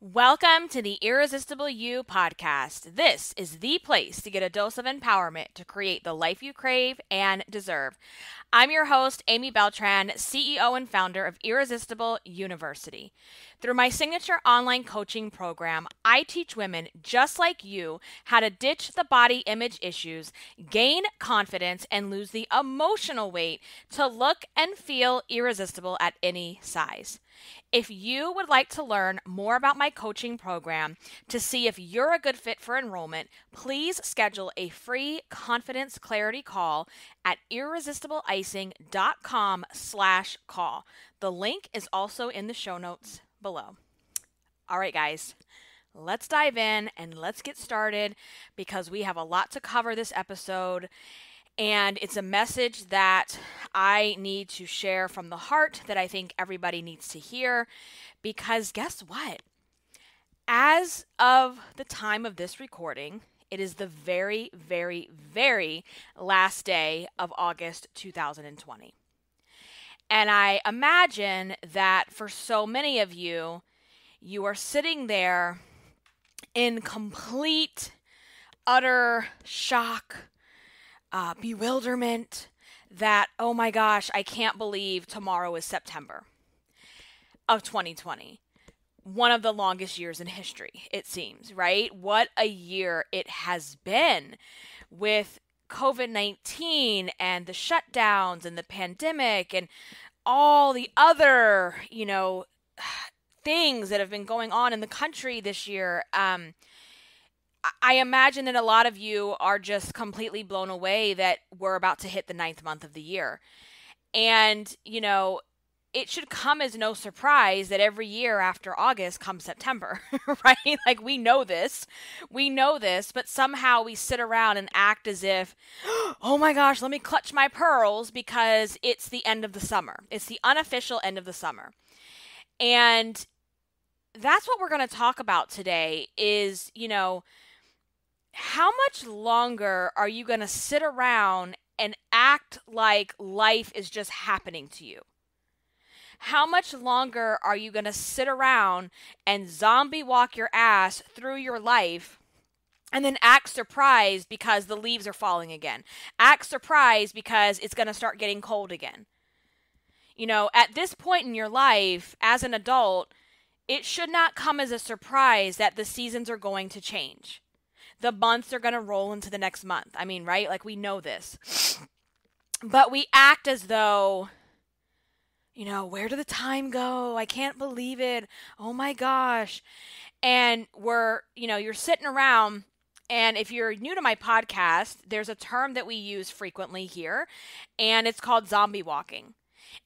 Welcome to the Irresistible You podcast. This is the place to get a dose of empowerment to create the life you crave and deserve. I'm your host, Amy Beltran, CEO and founder of Irresistible University. Through my signature online coaching program, I teach women just like you how to ditch the body image issues, gain confidence, and lose the emotional weight to look and feel irresistible at any size. If you would like to learn more about my coaching program to see if you're a good fit for enrollment, please schedule a free confidence clarity call at irresistibleicing.com/call. The link is also in the show notes below. All right, guys, let's dive in and let's get started because we have a lot to cover this episode. And it's a message that I need to share from the heart that I think everybody needs to hear because guess what? As of the time of this recording, it is the very, very, very last day of August 2020. And I imagine that for so many of you, you are sitting there in complete, utter shock, bewilderment that, oh my gosh, I can't believe tomorrow is September of 2020. One of the longest years in history, it seems, right? What a year it has been with COVID-19 and the shutdowns and the pandemic and all the other, things that have been going on in the country this year. I imagine that a lot of you are just completely blown away that we're about to hit the 9th month of the year. And, it should come as no surprise that every year after August comes September, right? Like we know this, but somehow we sit around and act as if, oh my gosh, let me clutch my pearls because it's the end of the summer. It's the unofficial end of the summer. And that's what we're going to talk about today is, how much longer are you going to sit around and act like life is just happening to you? How much longer are you going to sit around and zombie walk your ass through your life and then act surprised because the leaves are falling again? Act surprised because it's going to start getting cold again. At this point in your life, as an adult, it should not come as a surprise that the seasons are going to change. The months are going to roll into the next month. I mean, right? Like we know this. But we act as though, where did the time go? I can't believe it. Oh my gosh. And you're sitting around, and if you're new to my podcast, there's a term that we use frequently here, and it's called zombie walking.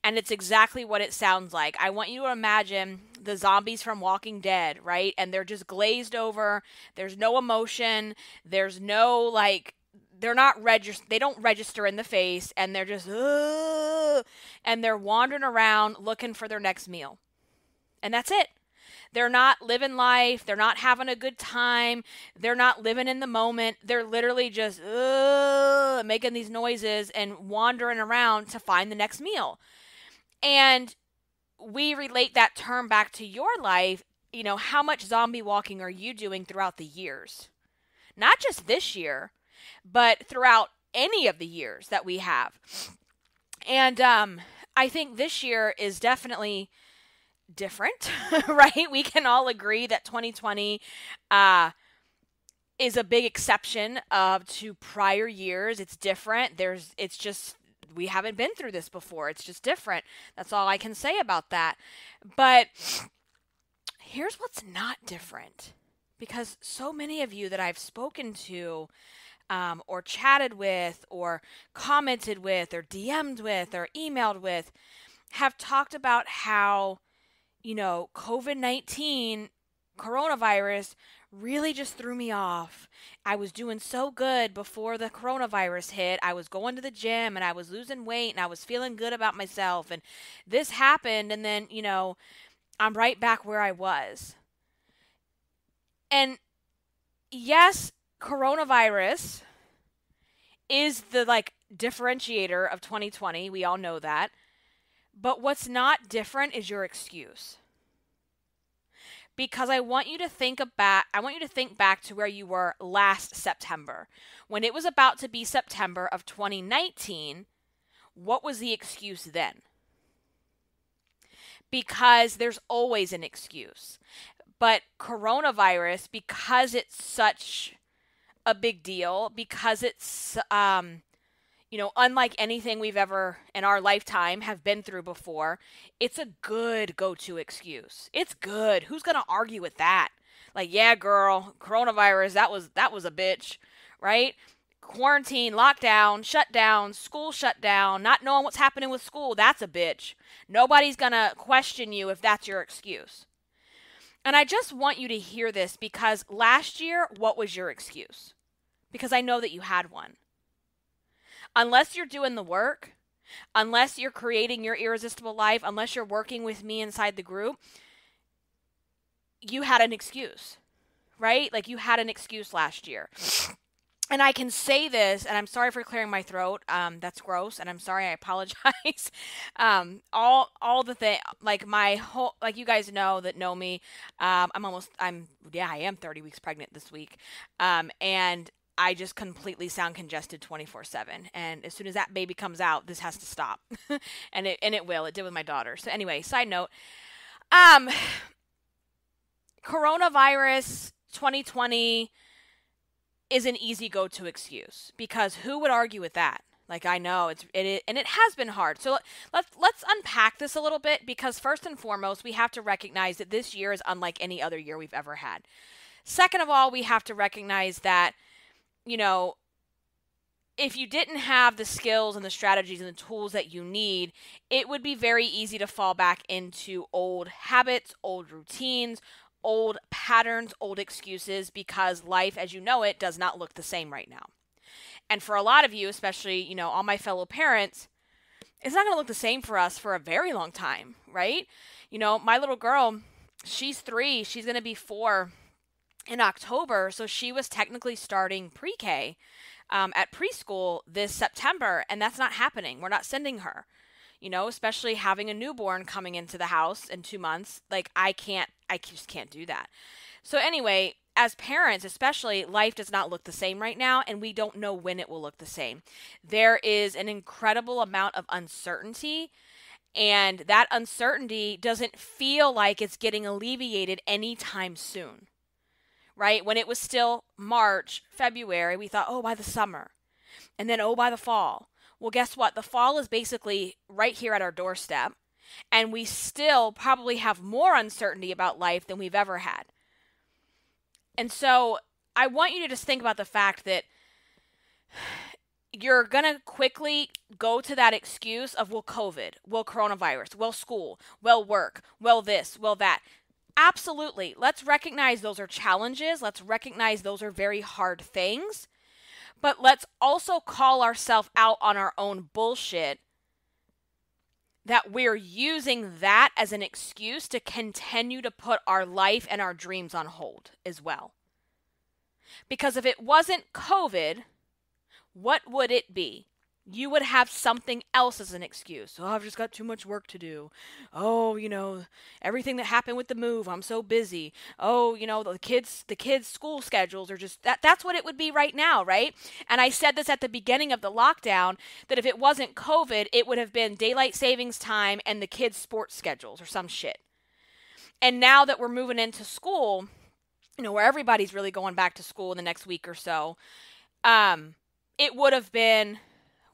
And it's exactly what it sounds like. I want you to imagine the zombies from Walking Dead, right? And they're just glazed over. There's no emotion. There's no, they're not they don't register in the face. And they're just, and they're wandering around looking for their next meal. And that's it. They're not living life. They're not having a good time. They're not living in the moment. They're literally just making these noises and wandering around to find the next meal. And we relate that term back to your life. How much zombie walking are you doing throughout the years? Not just this year, but throughout any of the years that we have. And I think this year is definitely different, right? We can all agree that 2020 is a big exception to prior years. It's different. We haven't been through this before. It's just different. That's all I can say about that. But here's what's not different, because so many of you that I've spoken to or chatted with or commented with or DM'd with or emailed with have talked about how COVID-19, coronavirus, really just threw me off. I was doing so good before the coronavirus hit. I was going to the gym and I was losing weight and I was feeling good about myself. And this happened and then, I'm right back where I was. And yes, coronavirus is the differentiator of 2020. We all know that. But what's not different is your excuse. because I want you to think back to where you were last September. When it was about to be September of 2019, what was the excuse then? Because there's always an excuse. But coronavirus, because it's such a big deal, because it's unlike anything we've ever in our lifetime have been through before, it's a good go-to excuse. It's good. Who's going to argue with that? Like, yeah, girl, coronavirus, that was a bitch, right? Quarantine, lockdown, shut down, school shut down, not knowing what's happening with school, that's a bitch. Nobody's going to question you if that's your excuse. And I just want you to hear this, because last year, what was your excuse? Because I know that you had one. Unless you're doing the work, unless you're creating your irresistible life, unless you're working with me inside the group, you had an excuse, right? Like, you had an excuse last year. And I can say this, and I'm sorry for clearing my throat. That's gross, and I'm sorry. I apologize. All the thing, like my whole, like you guys know me. I am 30 weeks pregnant this week, and I just completely sound congested 24/7. And as soon as that baby comes out, this has to stop, and it will. It did with my daughter. So anyway, side note, coronavirus 2020 is an easy go-to excuse, because who would argue with that? Like, I know it has been hard. So let's unpack this a little bit, because first and foremost, we have to recognize that this year is unlike any other year we've ever had. Second of all, we have to recognize that, if you didn't have the skills and the strategies and the tools that you need, it would be very easy to fall back into old habits, old routines, old patterns, old excuses, because life as you know it does not look the same right now. And for a lot of you, especially, all my fellow parents, it's not going to look the same for us for a very long time, right? My little girl, she's 3, she's going to be 4 in October, so she was technically starting pre-K at preschool this September, and that's not happening. We're not sending her. Especially having a newborn coming into the house in 2 months, like I just can't do that. So anyway, as parents, especially, life does not look the same right now, and we don't know when it will look the same. There is an incredible amount of uncertainty, and that uncertainty doesn't feel like it's getting alleviated anytime soon, right? When it was still March, February, we thought, oh, by the summer, and then, oh, by the fall. Well, guess what? The fall is basically right here at our doorstep, and we still probably have more uncertainty about life than we've ever had. And so I want you to just think about the fact that you're going to quickly go to that excuse of, well, COVID, well, coronavirus, well, school, well, work, well, this, well, that. Absolutely. Let's recognize those are challenges. Let's recognize those are very hard things. But let's also call ourselves out on our own bullshit, that we're using that as an excuse to continue to put our life and our dreams on hold as well. Because if it wasn't COVID, what would it be? You would have something else as an excuse. Oh, I've just got too much work to do. Oh, everything that happened with the move, I'm so busy. Oh, the kids' school schedules are just that's what it would be right now, right? And I said this at the beginning of the lockdown, that if it wasn't COVID, it would have been daylight savings time and the kids' sports schedules or some shit. And now that we're moving into school, where everybody's really going back to school in the next week or so, it would have been,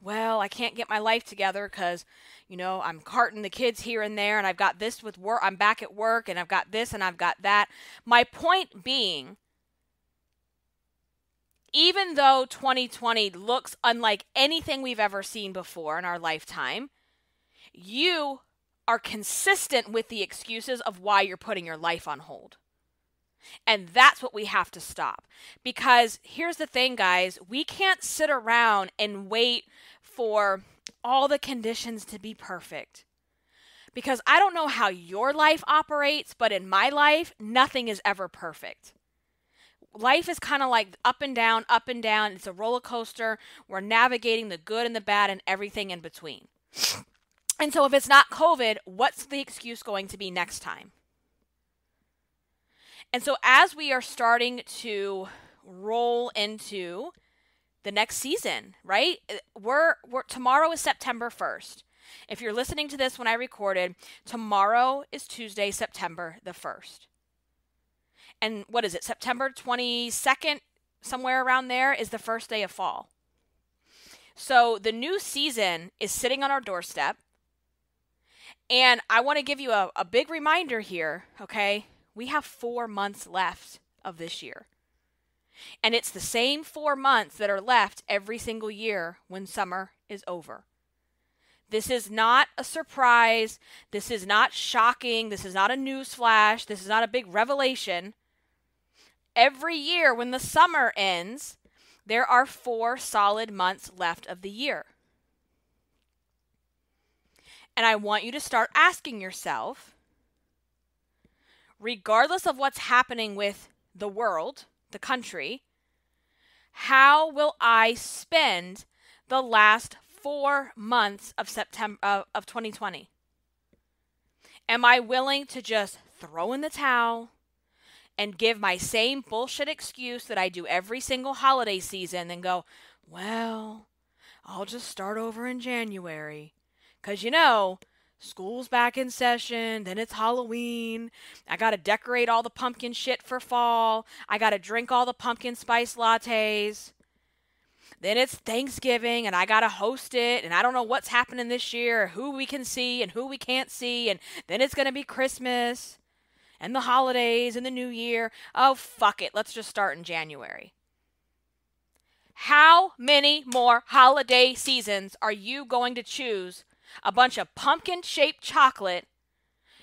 well, I can't get my life together because, I'm carting the kids here and there, and I've got this with work. I'm back at work, and I've got this, and I've got that. My point being, even though 2020 looks unlike anything we've ever seen before in our lifetime, you are consistent with the excuses of why you're putting your life on hold. And that's what we have to stop. Because here's the thing, guys. We can't sit around and wait for all the conditions to be perfect. Because I don't know how your life operates, but in my life, nothing is ever perfect. Life is kind of like up and down, up and down. It's a roller coaster. We're navigating the good and the bad and everything in between. And so if it's not COVID, what's the excuse going to be next time? And so as we are starting to roll into the next season, right? We're tomorrow is September 1st. If you're listening to this when I recorded, tomorrow is Tuesday, September the 1st. And what is it? September 22nd, somewhere around there, is the first day of fall. So the new season is sitting on our doorstep. And I want to give you a big reminder here, okay? We have 4 months left of this year. And it's the same 4 months that are left every single year when summer is over. This is not a surprise. This is not shocking. This is not a news flash. This is not a big revelation. Every year when the summer ends, there are 4 solid months left of the year. And I want you to start asking yourself, regardless of what's happening with the world, the country, how will I spend the last 4 months of September of 2020? Am I willing to just throw in the towel and give my same bullshit excuse that I do every single holiday season and go, well, I'll just start over in January? Because, school's back in session, then it's Halloween. I got to decorate all the pumpkin shit for fall. I got to drink all the pumpkin spice lattes. Then it's Thanksgiving, and I got to host it, and I don't know what's happening this year, who we can see and who we can't see, and then it's going to be Christmas and the holidays and the New Year. Oh, fuck it. Let's just start in January. How many more holiday seasons are you going to choose a bunch of pumpkin-shaped chocolate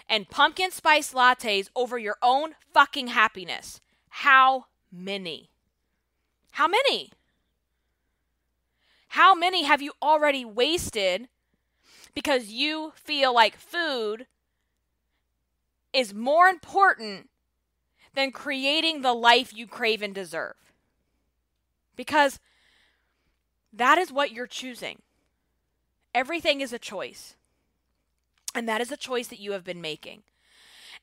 and pumpkin spice lattes over your own fucking happiness? How many? How many? How many have you already wasted because you feel like food is more important than creating the life you crave and deserve? Because that is what you're choosing. Everything is a choice. And that is a choice that you have been making.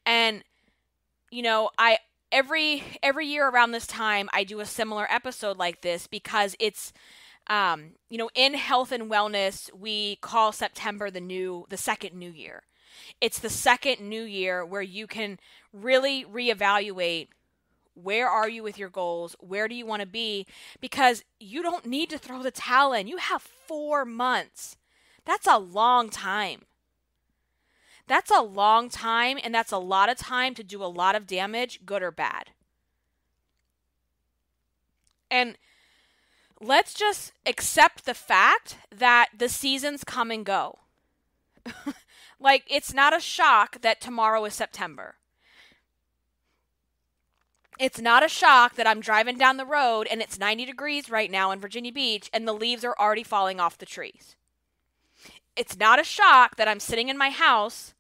And, I every year around this time, I do a similar episode like this because it's, in health and wellness, we call September the second new year. It's the second new year where you can really reevaluate, where are you with your goals? Where do you want to be? Because you don't need to throw the towel in. You have 4 months. That's a long time. That's a long time, and that's a lot of time to do a lot of damage, good or bad. And let's just accept the fact that the seasons come and go. Like, it's not a shock that tomorrow is September. It's not a shock that I'm driving down the road and it's 90 degrees right now in Virginia Beach and the leaves are already falling off the trees. It's not a shock that I'm sitting in my house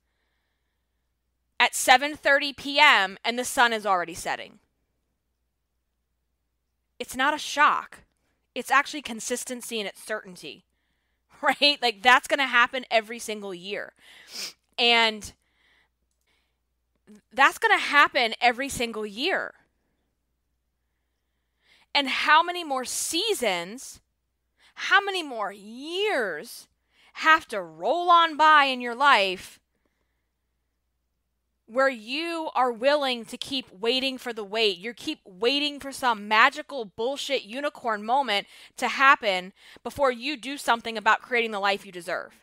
at 7:30 p.m. and the sun is already setting. It's not a shock. It's actually consistency and it's certainty, right? Like, that's going to happen every single year. And that's going to happen every single year. And how many more seasons, how many more years have to roll on by in your life where you are willing to keep waiting for the wait? You keep waiting for some magical bullshit unicorn moment to happen before you do something about creating the life you deserve.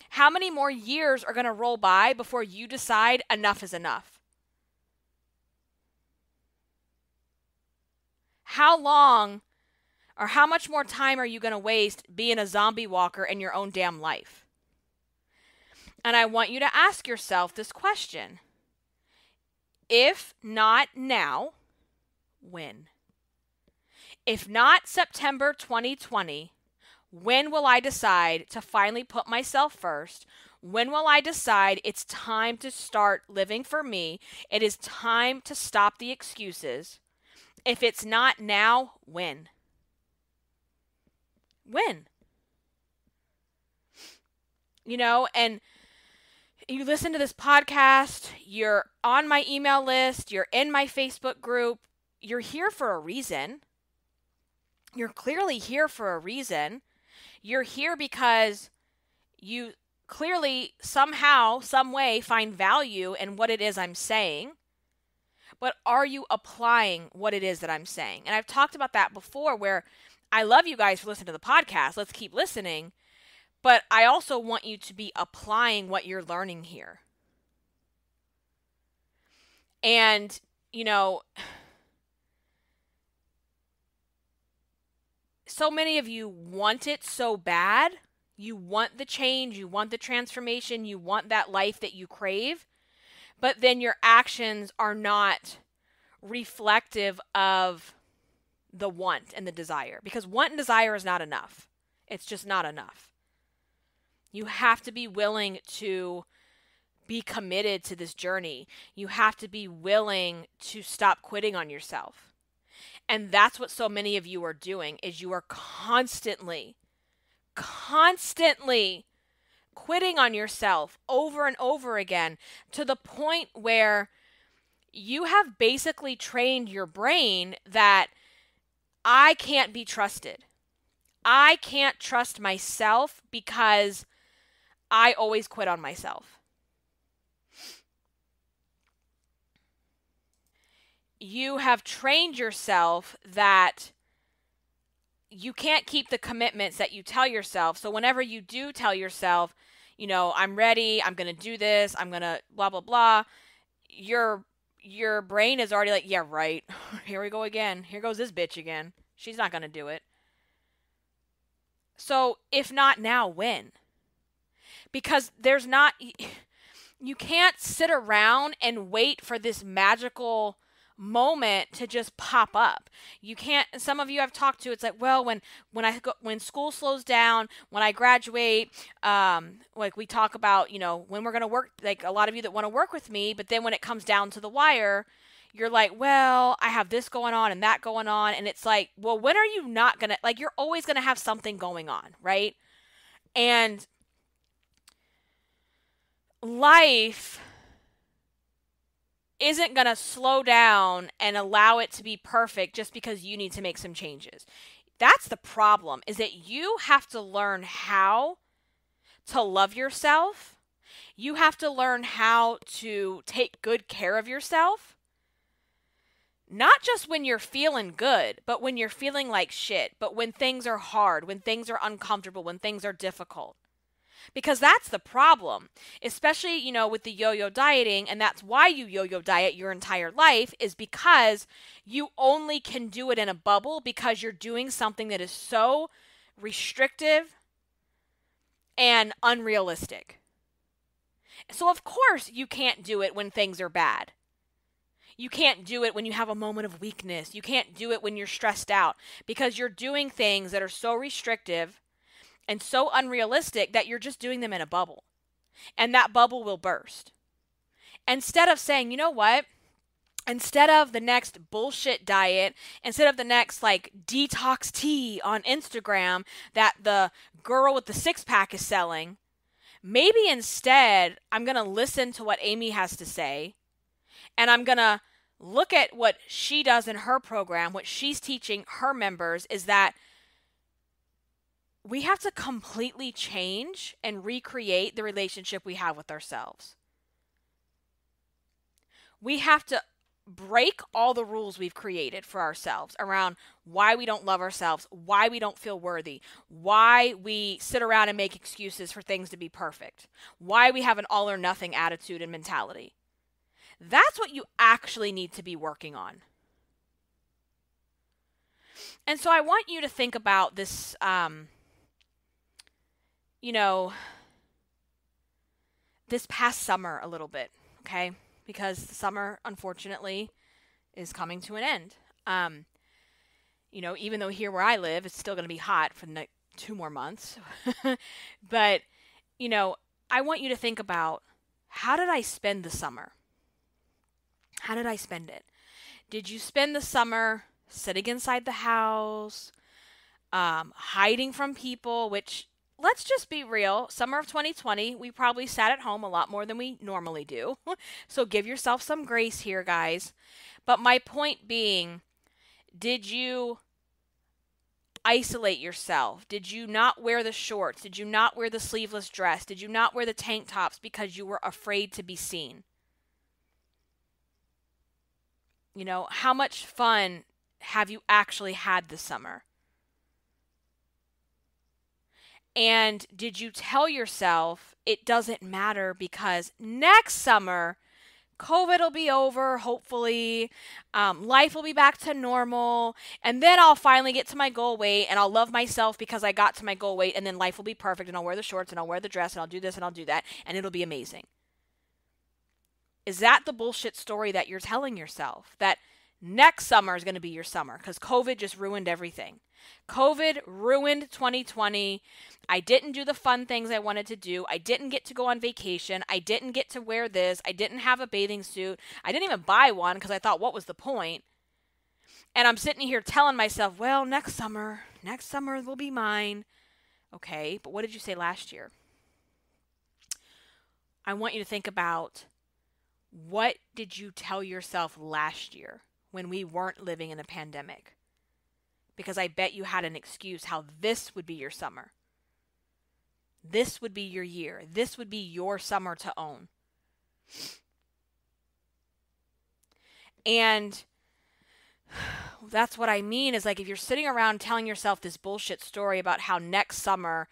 How many more years are going to roll by before you decide enough is enough? How long or how much more time are you going to waste being a zombie walker in your own damn life? And I want you to ask yourself this question. If not now, when? If not September 2020, when will I decide to finally put myself first? When will I decide it's time to start living for me? It is time to stop the excuses. If it's not now, when? When? And you listen to this podcast, you're on my email list, you're in my Facebook group, you're here for a reason. You're clearly here for a reason. You're here because you clearly somehow, some way find value in what it is I'm saying. But are you applying what it is that I'm saying? And I've talked about that before, where I love you guys for listening to the podcast. Let's keep listening. But I also want you to be applying what you're learning here. And, so many of you want it so bad. You want the change, you want the transformation, you want that life that you crave, but then your actions are not reflective of the want and the desire, because want and desire is not enough. It's just not enough. You have to be willing to be committed to this journey. You have to be willing to stop quitting on yourself. And that's what so many of you are doing, is you are constantly quitting on yourself over and over again, to the point where you have basically trained your brain that I can't be trusted. I can't trust myself because I always quit on myself. You have trained yourself that you can't keep the commitments that you tell yourself. So whenever you do tell yourself, I'm ready, I'm going to do this, I'm going to blah, blah, blah, your brain is already like, yeah, right. Here we go again. Here goes this bitch again. She's not going to do it. So if not now, when? Because you can't sit around and wait for this magical moment to just pop up. You can't. Some of you I've talked to, it's like, well, when school slows down, when I graduate, like we talk about, when we're going to work, like a lot of you that want to work with me, but then when it comes down to the wire, you're like, well, I have this going on and that going on. And it's like, well, when are you not going to, like, you're always going to have something going on, right? And life isn't going to slow down and allow it to be perfect just because you need to make some changes. That's the problem, is that you have to learn how to love yourself. You have to learn how to take good care of yourself. Not just when you're feeling good, but when you're feeling like shit, but when things are hard, when things are uncomfortable, when things are difficult. Because that's the problem, especially, with the yo-yo dieting, and that's why you yo-yo diet your entire life, is because you only can do it in a bubble because you're doing something that is so restrictive and unrealistic. So of course you can't do it when things are bad. You can't do it when you have a moment of weakness. You can't do it when you're stressed out, because you're doing things that are so restrictive and so unrealistic that you're just doing them in a bubble. And that bubble will burst. Instead of saying, you know what? Instead of the next bullshit diet, instead of the next like detox tea on Instagram that the girl with the six-pack is selling, maybe instead I'm going to listen to what Amy has to say, and I'm going to look at what she does in her program. What she's teaching her members is that we have to completely change and recreate the relationship we have with ourselves. We have to break all the rules we've created for ourselves around why we don't love ourselves, why we don't feel worthy, why we sit around and make excuses for things to be perfect, why we have an all or nothing attitude and mentality. That's what you actually need to be working on. And so I want you to think about this, this past summer a little bit, okay? Because the summer, unfortunately, is coming to an end. Even though here where I live, it's still going to be hot for the next 2 more months. But, I want you to think about, how did I spend the summer? How did I spend it? Did you spend the summer sitting inside the house, hiding from people, which let's just be real. Summer of 2020, we probably sat at home a lot more than we normally do. So give yourself some grace here, guys. But my point being, did you isolate yourself? Did you not wear the shorts? Did you not wear the sleeveless dress? Did you not wear the tank tops because you were afraid to be seen? You know, how much fun have you actually had this summer? And did you tell yourself it doesn't matter because next summer, COVID will be over, hopefully. Life will be back to normal. And then I'll finally get to my goal weight and I'll love myself because I got to my goal weight. And then life will be perfect and I'll wear the shorts and I'll wear the dress and I'll do this and I'll do that. And it'll be amazing. Is that the bullshit story that you're telling yourself? That next summer is going to be your summer because COVID just ruined everything. COVID ruined 2020. I didn't do the fun things I wanted to do. I didn't get to go on vacation. I didn't get to wear this. I didn't have a bathing suit. I didn't even buy one because I thought, what was the point? And I'm sitting here telling myself, well, next summer will be mine. Okay, but what did you say last year? I want you to think about, what did you tell yourself last year when we weren't living in a pandemic? Because I bet you had an excuse how this would be your summer. This would be your year. This would be your summer to own. And that's what I mean is, like, if you're sitting around telling yourself this bullshit story about how next summer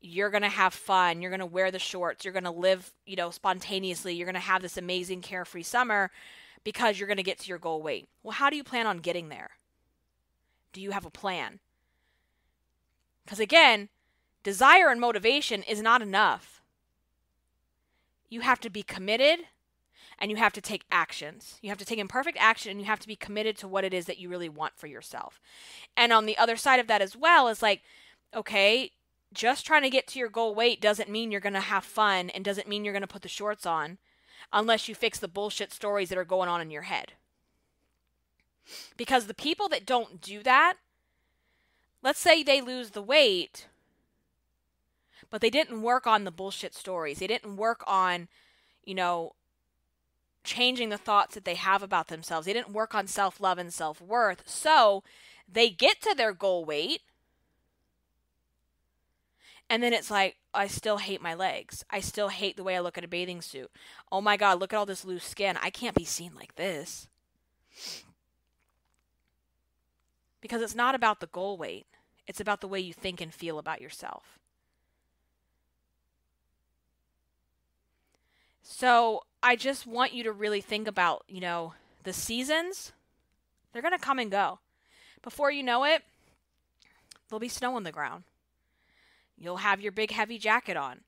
you're going to have fun, you're going to wear the shorts, you're going to live, spontaneously, you're going to have this amazing carefree summer because you're going to get to your goal weight. Well, how do you plan on getting there? Do you have a plan? Because again, desire and motivation is not enough. You have to be committed and you have to take actions. You have to take imperfect action and you have to be committed to what it is that you really want for yourself. And on the other side of that as well is like, okay, just trying to get to your goal weight doesn't mean you're going to have fun and doesn't mean you're going to put the shorts on unless you fix the bullshit stories that are going on in your head. Because the people that don't do that, let's say they lose the weight, but they didn't work on the bullshit stories. They didn't work on, changing the thoughts that they have about themselves. They didn't work on self-love and self-worth. So they get to their goal weight, and then it's like, I still hate my legs. I still hate the way I look at a bathing suit. Oh my God, look at all this loose skin. I can't be seen like this. Because it's not about the goal weight. It's about the way you think and feel about yourself. So I just want you to really think about, the seasons. They're going to come and go. Before you know it, there'll be snow on the ground. You'll have your big heavy jacket on,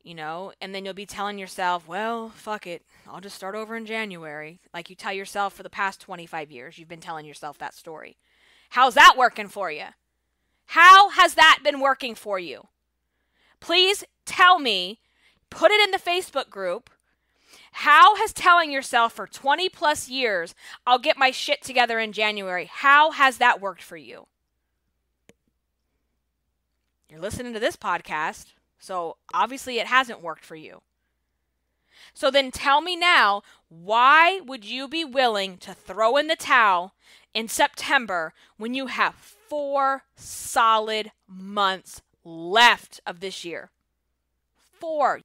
and then you'll be telling yourself, well, fuck it. I'll just start over in January. Like you tell yourself for the past 25 years, you've been telling yourself that story. How's that working for you? How has that been working for you? Please tell me, put it in the Facebook group. How has telling yourself for 20 plus years, I'll get my shit together in January, how has that worked for you? You're listening to this podcast, so obviously it hasn't worked for you. So then tell me now, why would you be willing to throw in the towel in September when you have 4 solid months left of this year? 4.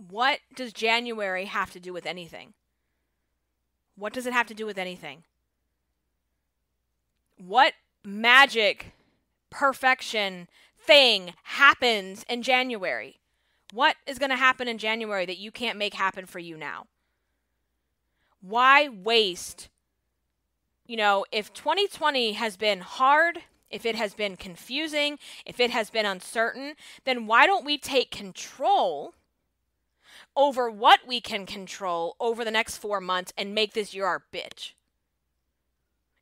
What does January have to do with anything? What does it have to do with anything? What magic perfection thing happens in January? What is going to happen in January that you can't make happen for you now? Why waste? If 2020 has been hard, if it has been confusing, if it has been uncertain, then why don't we take control over what we can control over the next 4 months and make this year our bitch?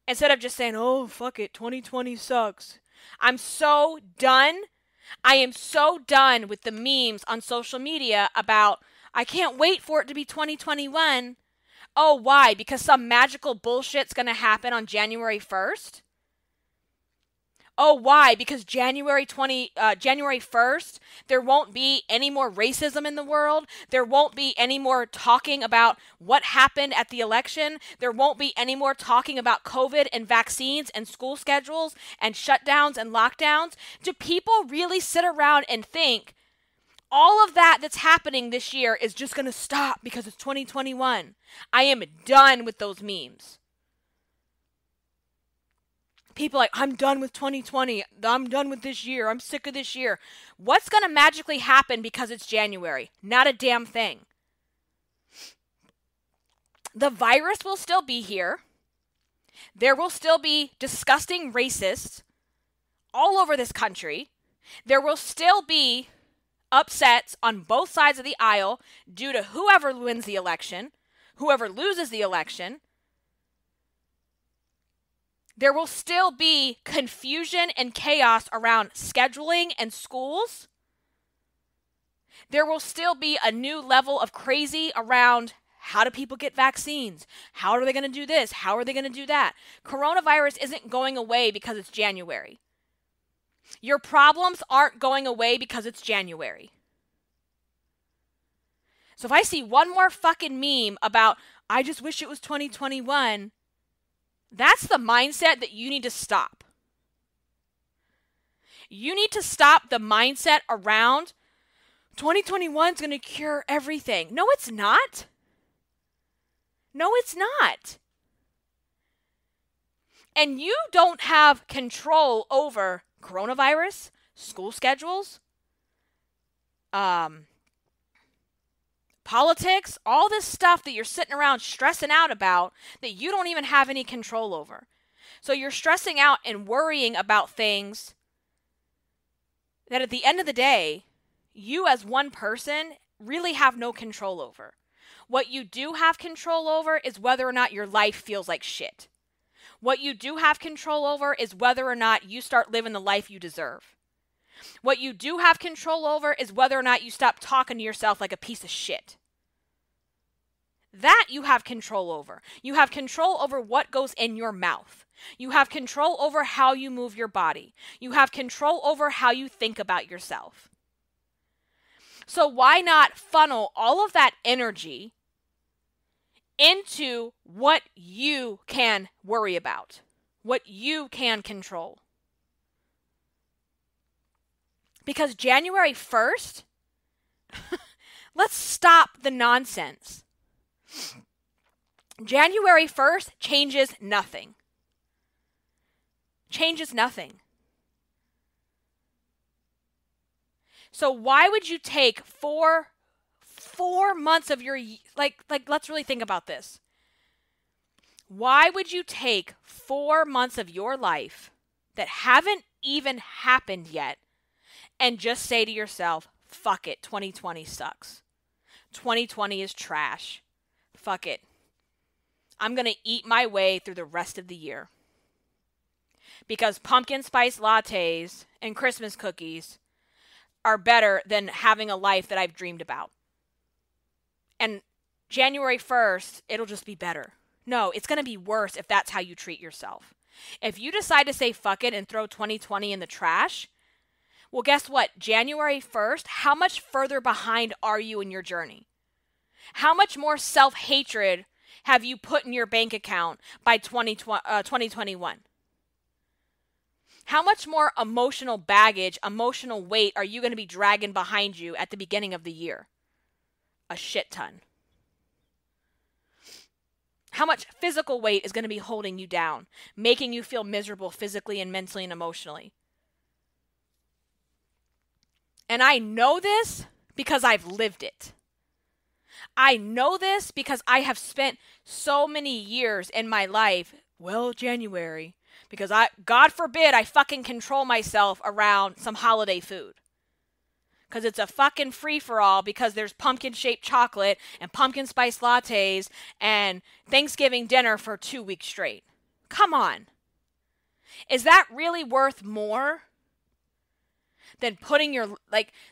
Instead of just saying, oh, fuck it, 2020 sucks. I'm so done. I am so done with the memes on social media about, I can't wait for it to be 2021. Oh, why? Because some magical bullshit's going to happen on January 1st? Oh, why? Because January 1st, there won't be any more racism in the world. There won't be any more talking about what happened at the election. There won't be any more talking about COVID and vaccines and school schedules and shutdowns and lockdowns. Do people really sit around and think all of that that's happening this year is just going to stop because it's 2021? I am done with those memes. People like, I'm done with 2020. I'm done with this year. I'm sick of this year. What's going to magically happen because it's January? Not a damn thing. The virus will still be here. There will still be disgusting racists all over this country. There will still be upsets on both sides of the aisle due to whoever wins the election, whoever loses the election. There will still be confusion and chaos around scheduling and schools. There will still be a new level of crazy around how do people get vaccines? How are they going to do this? How are they going to do that? Coronavirus isn't going away because it's January. Your problems aren't going away because it's January. So if I see one more fucking meme about, I just wish it was 2021, that's the mindset that you need to stop. You need to stop the mindset around 2021 is going to cure everything. No, it's not. No, it's not. And you don't have control over coronavirus, school schedules, politics, all this stuff that you're sitting around stressing out about that you don't even have any control over. So you're stressing out and worrying about things that at the end of the day, you as one person really have no control over. What you do have control over is whether or not your life feels like shit. What you do have control over is whether or not you start living the life you deserve. What you do have control over is whether or not you stop talking to yourself like a piece of shit. That you have control over. You have control over what goes in your mouth. You have control over how you move your body. You have control over how you think about yourself. So why not funnel all of that energy into what you can worry about, what you can control? Because January 1st, let's stop the nonsense. January 1st changes nothing. Changes nothing. So why would you take four months of your, like let's really think about this. Why would you take 4 months of your life that haven't even happened yet and just say to yourself, fuck it, 2020 sucks. 2020 is trash. Fuck it. I'm going to eat my way through the rest of the year. Because pumpkin spice lattes and Christmas cookies are better than having a life that I've dreamed about. And January 1st, it'll just be better. No, it's going to be worse if that's how you treat yourself. If you decide to say fuck it and throw 2020 in the trash, well, guess what? January 1st, how much further behind are you in your journey? How much more self-hatred have you put in your bank account by 2021? How much more emotional baggage, emotional weight are you going to be dragging behind you at the beginning of the year? A shit ton. How much physical weight is going to be holding you down, making you feel miserable physically and mentally and emotionally? And I know this because I've lived it. I know this because I have spent so many years in my life, January, because God forbid I fucking control myself around some holiday food. Because it's a fucking free-for-all because there's pumpkin-shaped chocolate and pumpkin spice lattes and Thanksgiving dinner for 2 weeks straight. Come on. Is that really worth more than putting your,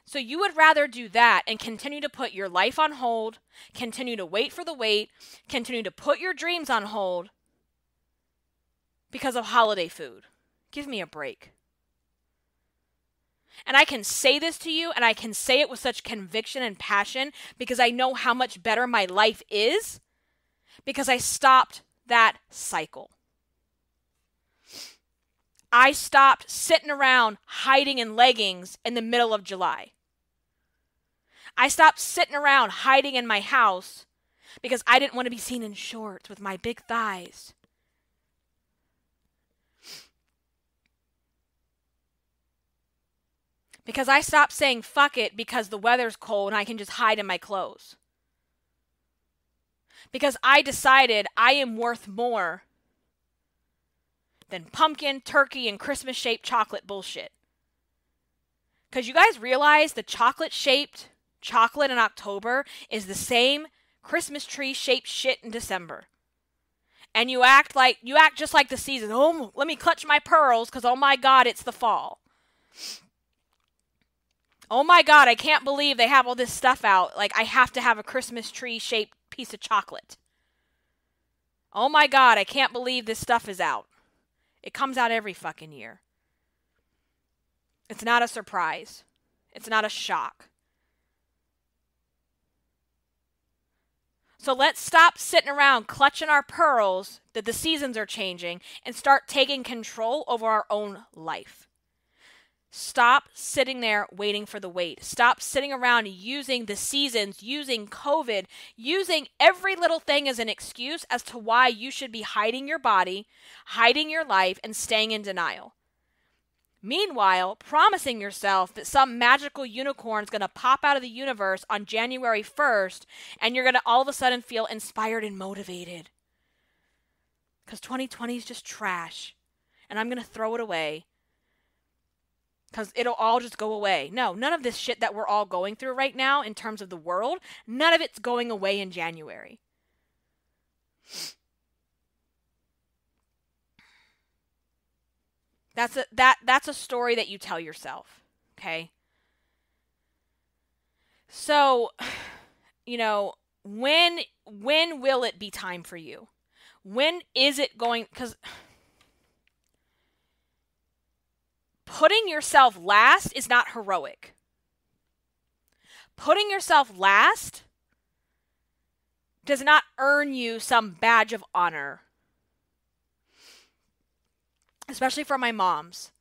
so you would rather do that and continue to put your life on hold, continue to wait for the wait, continue to put your dreams on hold because of holiday food? Give me a break. And I can say this to you, and I can say it with such conviction and passion because I know how much better my life is because I stopped that cycle. I stopped sitting around hiding in leggings in the middle of July. I stopped sitting around hiding in my house because I didn't want to be seen in shorts with my big thighs. Because I stopped saying fuck it because the weather's cold and I can just hide in my clothes. Because I decided I am worth more than pumpkin, turkey, and Christmas-shaped chocolate bullshit. Because you guys realize the chocolate-shaped chocolate in October is the same Christmas tree-shaped shit in December. And you act just like the season. Oh, let me clutch my pearls because, oh my God, it's the fall. Oh my God, I can't believe they have all this stuff out. Like, I have to have a Christmas tree-shaped piece of chocolate. Oh my God, I can't believe this stuff is out. It comes out every fucking year. It's not a surprise. It's not a shock. So let's stop sitting around clutching our pearls that the seasons are changing and start taking control over our own life. Stop sitting there waiting for the wait. Stop sitting around using the seasons, using COVID, using every little thing as an excuse as to why you should be hiding your body, hiding your life, and staying in denial. Meanwhile, promising yourself that some magical unicorn is going to pop out of the universe on January 1st and you're going to all of a sudden feel inspired and motivated. Because 2020 is just trash and I'm going to throw it away. Because it'll all just go away. No, none of this shit that we're all going through right now in terms of the world, none of it's going away in January. That's a story that you tell yourself, okay? So, when will it be time for you? When is it going? Because putting yourself last is not heroic. Putting yourself last does not earn you some badge of honor. Especially for my moms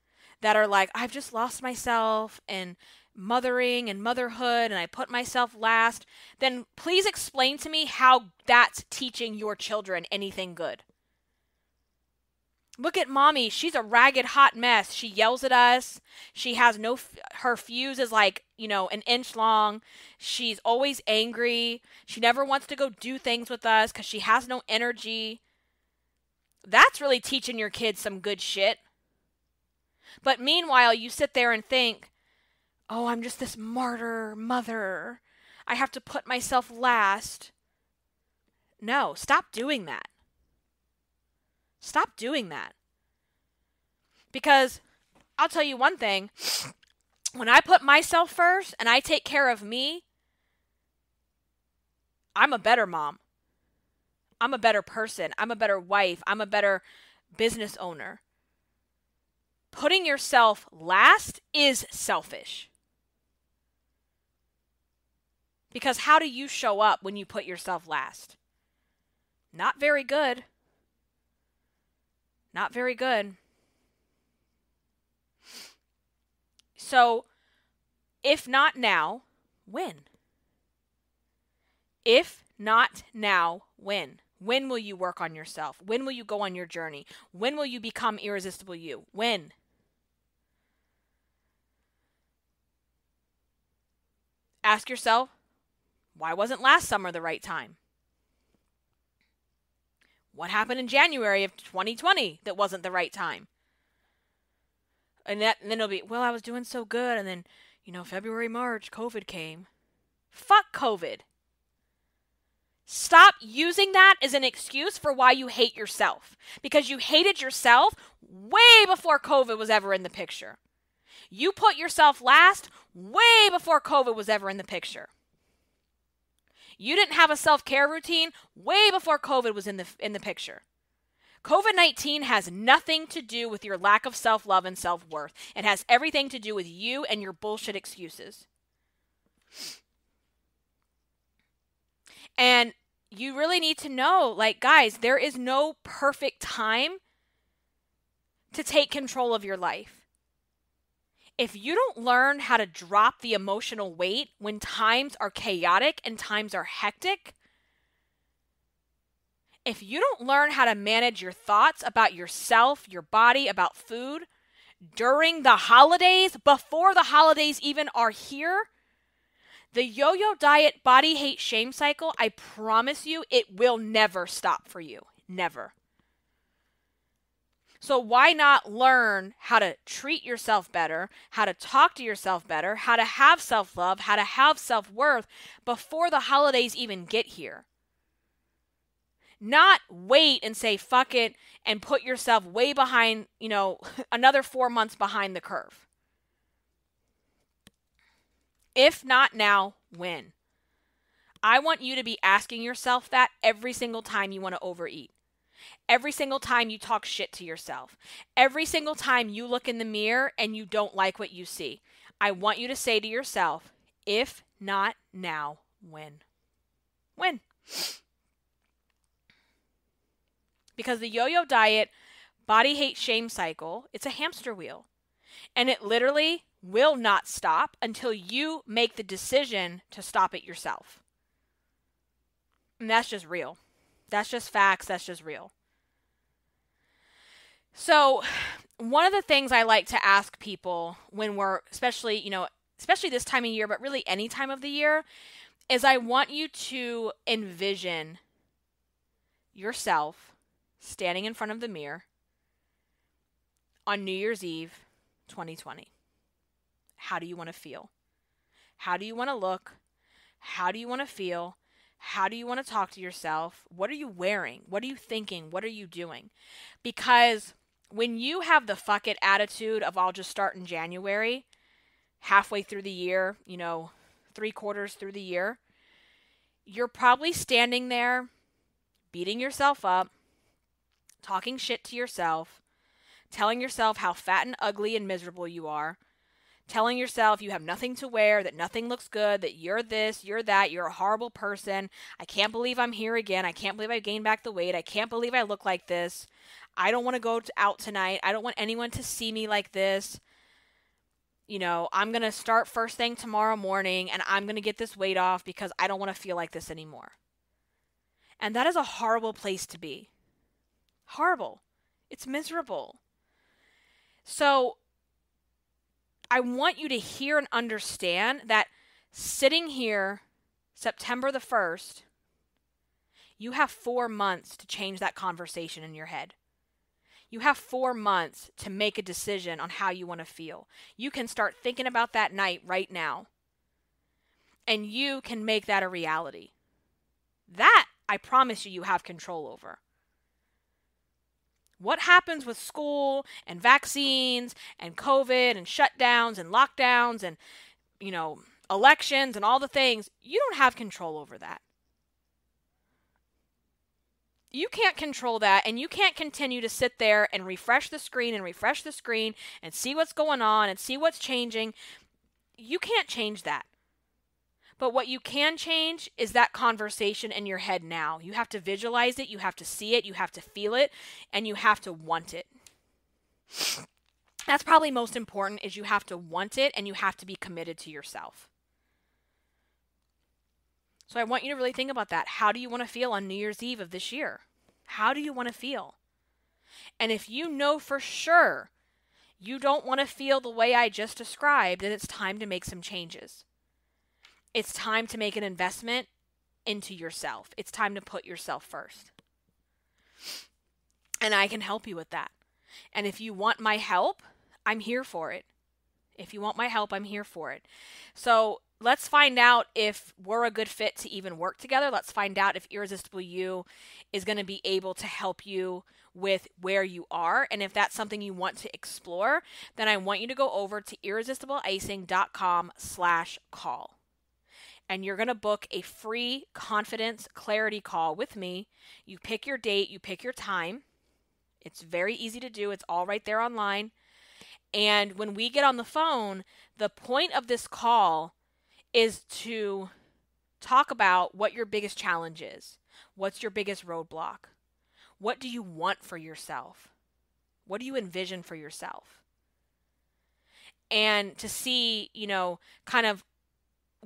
that are like, I've just lost myself in mothering and motherhood and I put myself last. Then please explain to me how that's teaching your children anything good. Look at mommy. She's a ragged, hot mess. She yells at us. She has her fuse is like, an inch long. She's always angry. She never wants to go do things with us because she has no energy. That's really teaching your kids some good shit. But meanwhile, you sit there and think, oh, I'm just this martyr mother. I have to put myself last. No, stop doing that. Stop doing that. Because I'll tell you one thing. When I put myself first and I take care of me, I'm a better mom. I'm a better person. I'm a better wife. I'm a better business owner. Putting yourself last is selfish. Because how do you show up when you put yourself last? Not very good. Not very good. So, if not now, when? If not now, when? When will you work on yourself? When will you go on your journey? When will you become irresistible you? When? Ask yourself, why wasn't last summer the right time? What happened in January of 2020 that wasn't the right time? And then it'll be, well, I was doing so good. And then, February, March, COVID came. Fuck COVID. Stop using that as an excuse for why you hate yourself. Because you hated yourself way before COVID was ever in the picture. You put yourself last way before COVID was ever in the picture. You didn't have a self-care routine way before COVID was in the picture. COVID-19 has nothing to do with your lack of self-love and self-worth. It has everything to do with you and your bullshit excuses. And you really need to know, like, guys, there is no perfect time to take control of your life. If you don't learn how to drop the emotional weight when times are chaotic and times are hectic, if you don't learn how to manage your thoughts about yourself, your body, about food during the holidays, before the holidays even are here, the yo-yo diet body hate shame cycle, I promise you, it will never stop for you. Never. So why not learn how to treat yourself better, how to talk to yourself better, how to have self-love, how to have self-worth before the holidays even get here? Not wait and say, fuck it, and put yourself way behind, another 4 months behind the curve. If not now, when? I want you to be asking yourself that every single time you want to overeat. Every single time you talk shit to yourself. Every single time you look in the mirror and you don't like what you see. I want you to say to yourself, if not now, when? When? Because the yo-yo diet, body hate shame cycle, it's a hamster wheel. And it literally will not stop until you make the decision to stop it yourself. And that's just real. That's just facts. That's just real. So one of the things I like to ask people when we're, especially this time of year, but really any time of the year, is I want you to envision yourself standing in front of the mirror on New Year's Eve 2020. How do you want to feel? How do you want to look? How do you want to feel? How do you want to talk to yourself? What are you wearing? What are you thinking? What are you doing? Because when you have the fuck it attitude of I'll just start in January, halfway through the year, 3/4 through the year, you're probably standing there beating yourself up, talking shit to yourself, telling yourself how fat and ugly and miserable you are, telling yourself you have nothing to wear, that nothing looks good, that you're this, you're that, you're a horrible person. I can't believe I'm here again. I can't believe I gained back the weight. I can't believe I look like this. I don't want to go out tonight. I don't want anyone to see me like this. I'm going to start first thing tomorrow morning and I'm going to get this weight off because I don't want to feel like this anymore. And that is a horrible place to be. Horrible. It's miserable. So I want you to hear and understand that sitting here September the 1st, you have 4 months to change that conversation in your head. You have 4 months to make a decision on how you want to feel. You can start thinking about that night right now. And you can make that a reality. That, I promise you, you have control over. What happens with school and vaccines and COVID and shutdowns and lockdowns and, elections and all the things, you don't have control over that. You can't control that, and you can't continue to sit there and refresh the screen and see what's going on and see what's changing. You can't change that. But what you can change is that conversation in your head now. You have to visualize it, you have to see it, you have to feel it, and you have to want it. That's probably most important, is you have to want it and you have to be committed to yourself. So I want you to really think about that. How do you want to feel on New Year's Eve of this year? How do you want to feel? And if you know for sure you don't want to feel the way I just described, then it's time to make some changes. It's time to make an investment into yourself. It's time to put yourself first. And I can help you with that. And if you want my help, I'm here for it. If you want my help, I'm here for it. So let's find out if we're a good fit to even work together. Let's find out if Irresistible You is going to be able to help you with where you are. And if that's something you want to explore, then I want you to go over to irresistibleicing.com/call. And you're going to book a free confidence clarity call with me. You pick your date, you pick your time. It's very easy to do. It's all right there online. And when we get on the phone, the point of this call is to talk about what your biggest challenge is. What's your biggest roadblock? What do you want for yourself? What do you envision for yourself? And to see, kind of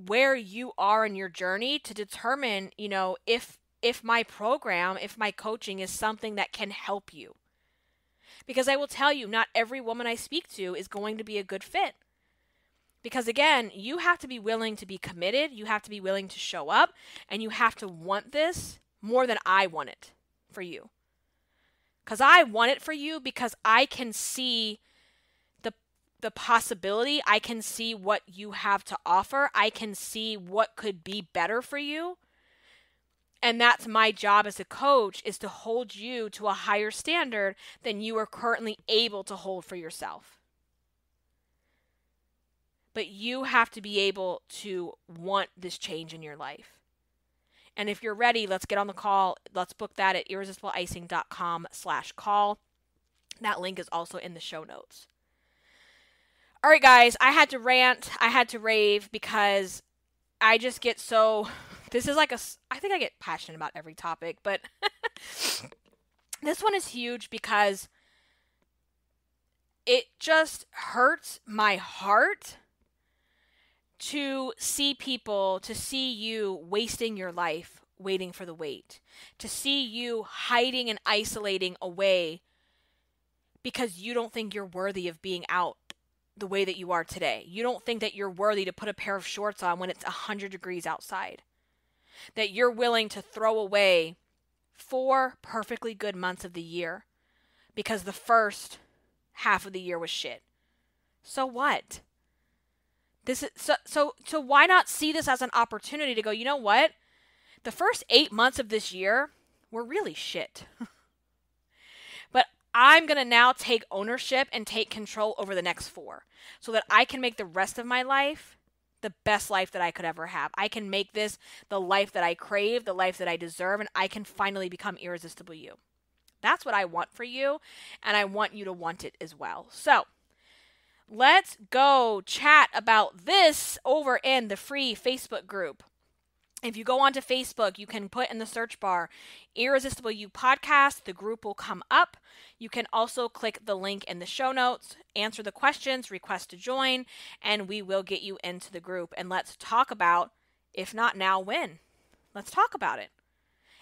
where you are in your journey to determine, if my program, if my coaching is something that can help you. Because I will tell you, not every woman I speak to is going to be a good fit. Because again, you have to be willing to be committed, you have to be willing to show up, and you have to want this more than I want it for you. Because I want it for you because I can see the possibility. I can see what you have to offer. I can see what could be better for you. And that's my job as a coach, is to hold you to a higher standard than you are currently able to hold for yourself. But you have to be able to want this change in your life. And if you're ready, let's get on the call. Let's book that at irresistibleicing.com/call. That link is also in the show notes. All right, guys, I had to rant. I had to rave because I just get so... This is I think I get passionate about every topic, but this one is huge because it just hurts my heart to see people, to see you wasting your life waiting for the wait, to see you hiding and isolating away because you don't think you're worthy of being out the way that you are today. You don't think that you're worthy to put a pair of shorts on when it's 100 degrees outside. That you're willing to throw away 4 perfectly good months of the year because the first half of the year was shit. So what? This is so why not see this as an opportunity to go, you know what? The first 8 months of this year were really shit. But I'm going to now take ownership and take control over the next 4 so that I can make the rest of my life the best life that I could ever have. I can make this the life that I crave, the life that I deserve, and I can finally become irresistible you. That's what I want for you, and I want you to want it as well. So, let's go chat about this over in the free Facebook group. If you go onto Facebook, you can put in the search bar Irresistible You Podcast. The group will come up. You can also click the link in the show notes, answer the questions, request to join, and we will get you into the group. And let's talk about, if not now, when? Let's talk about it.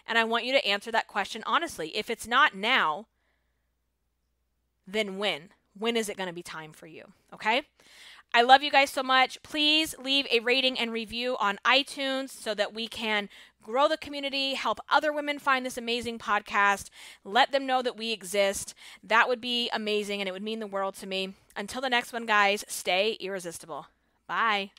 And I want you to answer that question honestly. If it's not now, then when? When is it going to be time for you? Okay? I love you guys so much. Please leave a rating and review on iTunes so that we can grow the community, help other women find this amazing podcast, let them know that we exist. That would be amazing, and it would mean the world to me. Until the next one, guys, stay irresistible. Bye.